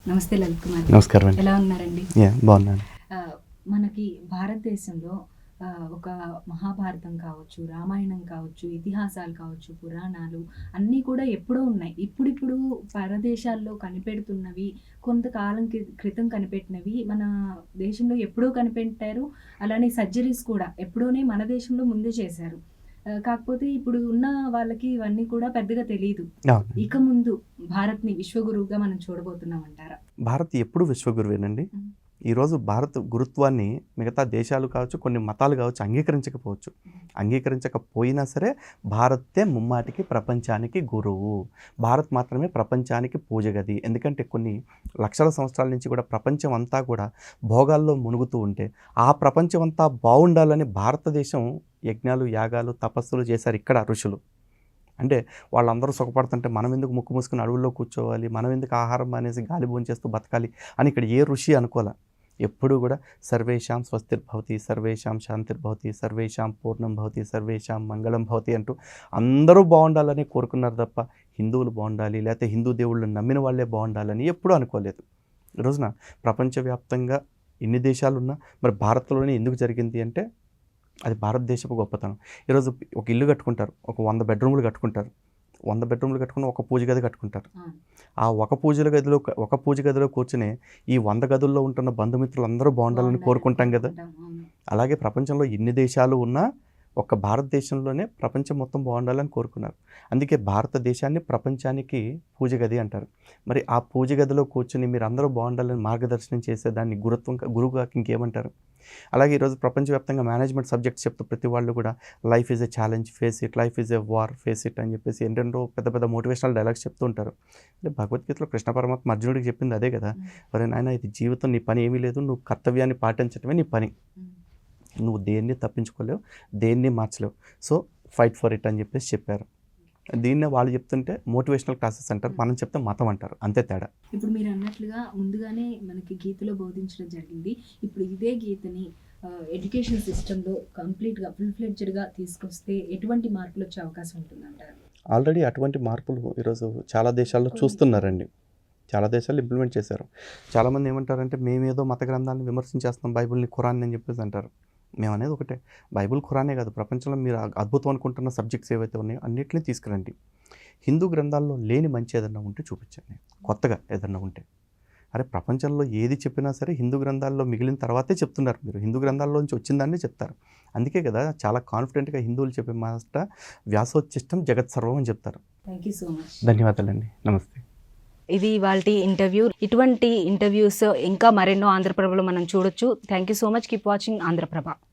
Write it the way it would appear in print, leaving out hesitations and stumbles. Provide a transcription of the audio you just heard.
నమస్తే లలిత్ కుమార్. నమస్కారం అండి. ఎలా ఉన్నారండి? బాగున్నాను. మనకి భారతదేశంలో ఒక మహాభారతం కావచ్చు, రామాయణం కావచ్చు, ఇతిహాసాలు కావచ్చు, పురాణాలు అన్నీ కూడా ఎప్పుడో ఉన్నాయి. ఇప్పుడిప్పుడు పరదేశాల్లో కనిపెడుతున్నవి, కొంతకాలం క్రితం కనిపెట్టినవి మన దేశంలో ఎప్పుడో కనిపెట్టారు. అలానే సర్జరీస్ కూడా ఎప్పుడోనే మన దేశంలో ముందే చేశారు. కాకపోతే ఇప్పుడు ఉన్న వాళ్ళకి ఇవన్నీ కూడా పెద్దగా తెలీదు. ఇక ముందు భారత్‌ని విశ్వగురువుగా మనం చూడబోతున్నామంటారా? భారత్ ఎప్పుడు విశ్వగురువేనండి. ఈరోజు భారత్ గురుత్వాన్ని మిగతా దేశాలు కావచ్చు, కొన్ని మతాలు కావచ్చు అంగీకరించకపోవచ్చు. అంగీకరించకపోయినా సరే భారతే ముమ్మాటికి ప్రపంచానికి గురువు. భారత్ మాత్రమే ప్రపంచానికి పూజ గది. ఎందుకంటే కొన్ని లక్షల సంవత్సరాల నుంచి కూడా ప్రపంచం అంతా కూడా భోగాల్లో మునుగుతూ ఉంటే ఆ ప్రపంచం అంతా బాగుండాలని భారతదేశం యజ్ఞాలు, యాగాలు, తపస్సులు చేశారు ఇక్కడ ఋషులు. అంటే వాళ్ళందరూ సుఖపడుతుంటే మనం ఎందుకు ముక్కు మూసుకుని అడవుల్లో కూర్చోవాలి, మనం ఎందుకు ఆహారం అనేసి గాలి భోంచేస్తూ బతకాలి అని ఇక్కడ ఏ ఋషి అనుకోలే. ఎప్పుడు కూడా సర్వేషాం స్వస్తిర్భవతి, సర్వేషాం శాంతిర్భవతి, సర్వేషాం పూర్ణం భవతి, సర్వేషాం మంగళం భవతి అంటూ అందరూ బాగుండాలని కోరుకున్నారు తప్ప హిందువులు బాగుండాలి లేకపోతే హిందూ దేవుళ్ళని నమ్మిన వాళ్ళే బాగుండాలని ఎప్పుడూ అనుకోలేదు. ఈ రోజున ప్రపంచవ్యాప్తంగా ఎన్ని దేశాలున్నా మరి భారత్లోనే ఎందుకు జరిగింది అంటే అది భారతదేశపు గొప్పతనం. ఈరోజు ఒక ఇల్లు కట్టుకుంటారు, ఒక 100 బెడ్రూమ్లు కట్టుకుంటారు. 100 బెడ్రూమ్లు కట్టుకుని ఒక పూజ గది కట్టుకుంటారు. ఆ ఒక పూజ గదిలో కూర్చుని ఈ 100 గదుల్లో ఉంటున్న బంధుమిత్రులు అందరూ బాగుండాలని కోరుకుంటాం కదా. అలాగే ప్రపంచంలో ఎన్ని దేశాలు ఉన్నా ఒక్క భారతదేశంలోనే ప్రపంచం మొత్తం బాగుండాలని కోరుకున్నారు. అందుకే భారతదేశాన్ని ప్రపంచానికి పూజ గది అంటారు. మరి ఆ పూజ గదిలో కూర్చుని మీరు అందరూ బాగుండాలని మార్గదర్శనం చేసే దాన్ని గురువుగా ఇంకేమంటారు? అలాగే ఈరోజు ప్రపంచవ్యాప్తంగా మేనేజ్మెంట్ సబ్జెక్ట్స్ చెప్తూ ప్రతి వాళ్ళు కూడా life is a challenge, face it, life is a war, face it అని చెప్పేసి ఎంతో పెద్ద పెద్ద మోటివేషనల్ డైలాగ్స్ చెప్తూ ఉంటారు. అంటే భగవద్గీతలో కృష్ణ పరమాత్మ అర్జునుడికి చెప్పింది అదే కదా. మరి నాయన ఇది జీవితం, నీ పని ఏమీ లేదు, నువ్వు కర్తవ్యాన్ని పాటించడమే నీ పని. నువ్వు దేన్ని తప్పించుకోలేవు, దేన్ని మార్చలేవు. సో ఫైట్ ఫర్ ఇట్ అని చెప్పేసి చెప్పారు. దీన్నే వాళ్ళు చెప్తుంటే మోటివేషనల్ క్లాసెస్ అంటారు, మనం చెప్తే మతం అంటారు, అంతే తేడా. ఇప్పుడు మీరు అన్నట్లుగా ముందుగానే మనకి గీతలో బోధించడం జరిగింది. ఇప్పుడు ఇదే గీతని ఎడ్యుకేషన్ సిస్టంలో కంప్లీట్గా ఫుల్ ఫ్లెడ్జ్డ్గా తీసుకొస్తే ఎటువంటి మార్పులు వచ్చే అవకాశం ఉంటుందంటారు? ఆల్రెడీ అటువంటి మార్పులు ఈరోజు చాలా దేశాల్లో చూస్తున్నారండి. చాలా దేశాలు ఇంప్లిమెంట్ చేశారు. చాలామంది ఏమంటారంటే మేమేదో మత గ్రంథాలను విమర్శించేస్తున్నాం, బైబిల్ని, ఖురాన్ని అని చెప్పేసి అంటారు. మేము అనేది ఒకటే, బైబిల్ ఖురానే కాదు, ప్రపంచంలో మీరు అద్భుతం అనుకుంటున్న సబ్జెక్ట్స్ ఏవైతే ఉన్నాయో అన్నింటినీ తీసుకురండి. హిందూ గ్రంథాల్లో లేని మంచి ఏదన్నా ఉంటే చూపించండి, కొత్తగా ఏదన్నా ఉంటే. అరే ప్రపంచంలో ఏది చెప్పినా సరే హిందూ గ్రంథాల్లో మిగిలిన తర్వాతే చెప్తున్నారు. మీరు హిందూ గ్రంథాల్లో నుంచి వచ్చిందాన్ని చెప్తారు. అందుకే కదా చాలా కాన్ఫిడెంట్గా హిందువులు చెప్పే మాట వ్యాసోచ్చిష్టం జగత్ సర్వం అని చెప్తారు. Thank you so much. ధన్యవాదాలండి. నమస్తే. ఇది ఇవాల్టి ఇంటర్వ్యూ. ఇటువంటి ఇంటర్వ్యూస్ ఇంకా మరెన్నో ఆంధ్రప్రభలో మనం చూడొచ్చు. Thank you so much. Keep watching Andhraprabha.